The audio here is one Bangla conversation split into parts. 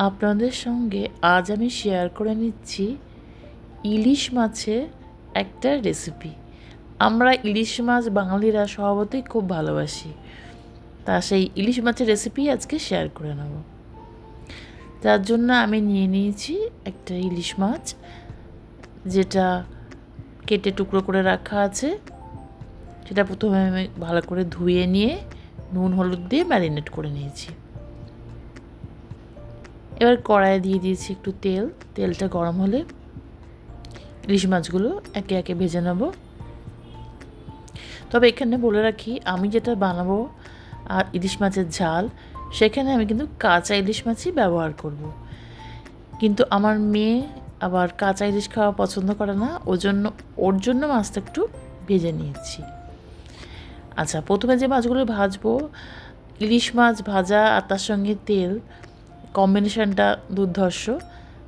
আপনাদের সঙ্গে আজ আমি শেয়ার করে নিচ্ছি ইলিশ মাছের একটা রেসিপি। আমরা ইলিশ মাছ বাঙালিরা স্বভাবতই খুব ভালোবাসি, তা সেই ইলিশ মাছের রেসিপি আজকে শেয়ার করে নেব। তার জন্য আমি নিয়ে নিয়েছি একটা ইলিশ মাছ, যেটা কেটে টুকরো করে রাখা আছে। সেটা প্রথমে আমি ভালো করে ধুয়ে নিয়ে নুন হলুদ দিয়ে ম্যারিনেট করে নিয়েছি। এবার কড়াইয়ে দিয়ে দিয়েছি একটু তেল। তেলটা গরম হলে ইলিশ মাছগুলো একে একে ভেজে নেব। তবে এখানে বলে রাখি, আমি যেটা বানাবো আর ইলিশ মাছের ঝাল, সেখানে আমি কিন্তু কাঁচা ইলিশ মাছই ব্যবহার করব। কিন্তু আমার মেয়ে আবার কাঁচা ইলিশ খাওয়া পছন্দ করে না, ওর জন্য মাছটা একটু ভেজে নিয়েছি। আচ্ছা, প্রথমে যে মাছগুলো ভাজবো, ইলিশ মাছ ভাজা আর তার সঙ্গে তেল, কম্বিনেশানটা দুর্ধর্ষ।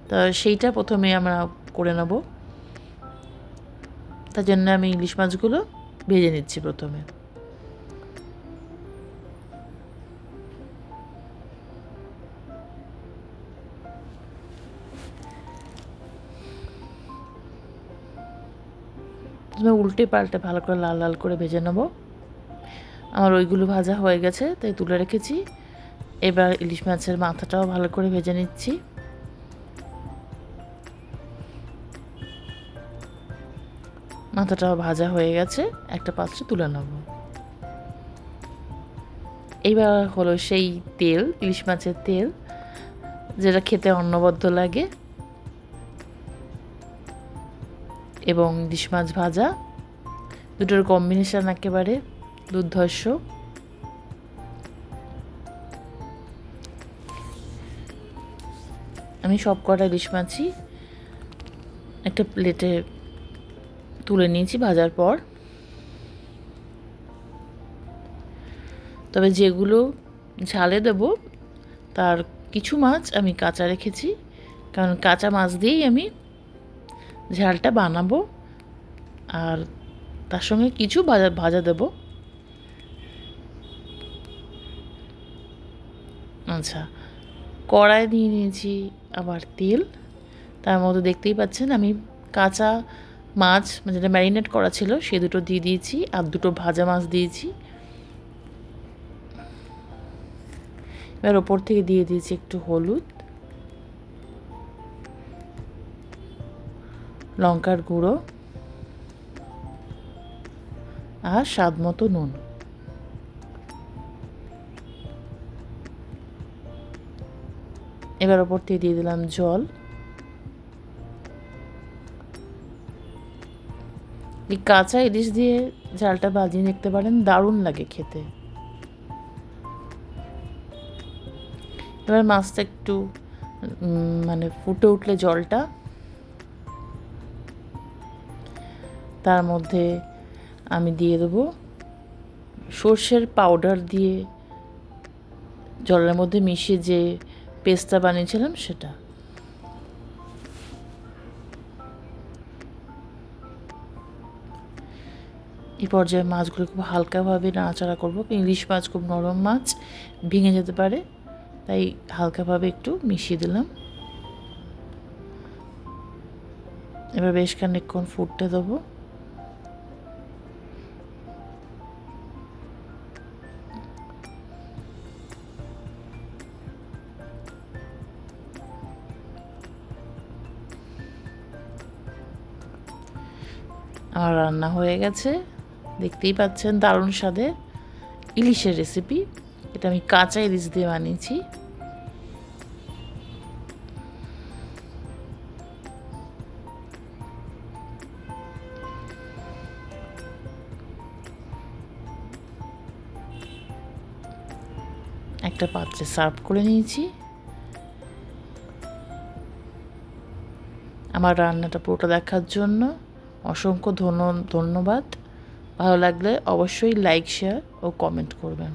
তা সেইটা প্রথমে আমরা করে নেব। তার জন্য আমি ইলিশ মাছগুলো ভেজে নিচ্ছি প্রথমে। প্রথমে উল্টে পাল্টে ভালো করে লাল লাল করে ভেজে নেব। আমার ওইগুলো ভাজা হয়ে গেছে, তাই তুলে রেখেছি। এবার ইলিশ মাছের মাথাটাও ভালো করে ভেজে নিচ্ছি। মাথাটাও ভাজা হয়ে গেছে, একটা পাত্রে তুলে নেব। এইবার হলো সেই তেল, ইলিশ মাছের তেল, যেটা খেতে অন্নবদ্য লাগে, এবং ইলিশ মাছ ভাজা, দুটোর কম্বিনেশান একেবারে দুর্ধর্ষ। আমি সব কটা ইলিশ মাছই একটা প্লেটে তুলে নিয়েছি ভাজার পর। তবে যেগুলো ঝালে দেব তার কিছু মাছ আমি কাঁচা রেখেছি, কারণ কাঁচা মাছ দিয়েই আমি ঝালটা বানাবো। আর তার সঙ্গে কিছু ভাজা দেব। আচ্ছা, কড়াই নিয়ে নিয়েছি আবার তেল। তার মধ্যে দেখতেই পাচ্ছেন আমি কাঁচা মাছ, যেটা ম্যারিনেট করা ছিল, সে দুটো দিয়ে দিয়েছি, আর দুটো ভাজা মাছ দিয়েছি। এবার ওপর থেকে দিয়ে দিয়েছি একটু হলুদ, লঙ্কার গুঁড়ো আর স্বাদ মতো নুন। এবার ওপর থেকে দিয়ে দিলাম জল। এই কাঁচা ইলিশ দিয়ে ঝালটা বাজিয়ে দেখতে পারেন, দারুণ লাগে খেতে। এবার মাছটা একটু মানে ফুটে উঠলে জলটা, তার মধ্যে আমি দিয়ে দেবো সর্ষের পাউডার দিয়ে জলের মধ্যে মিশিয়ে যে পেস্টটা বানিয়েছিলাম সেটা। এই পর্যায়ে মাছগুলো খুব হালকাভাবে নাড়াচাড়া করবো। ইলিশ মাছ খুব নরম মাছ, ভেঙে যেতে পারে, তাই হালকাভাবে একটু মিশিয়ে দিলাম। এবার বেশ খানিকক্ষণ ফুটতে দেবো। আমার রান্না হয়ে গেছে, দেখতেই পাচ্ছেন, দারুণ স্বাদের ইলিশের রেসিপি। এটা আমি কাঁচা ইলিশ দিয়ে বানিয়েছি। একটা পাত্রে সার্ভ করে নিয়েছি। আমার রান্নাটা পুরোটা দেখার জন্য অসংখ্য ধন্যবাদ। ভালো লাগলে অবশ্যই লাইক, শেয়ার ও কমেন্ট করবেন।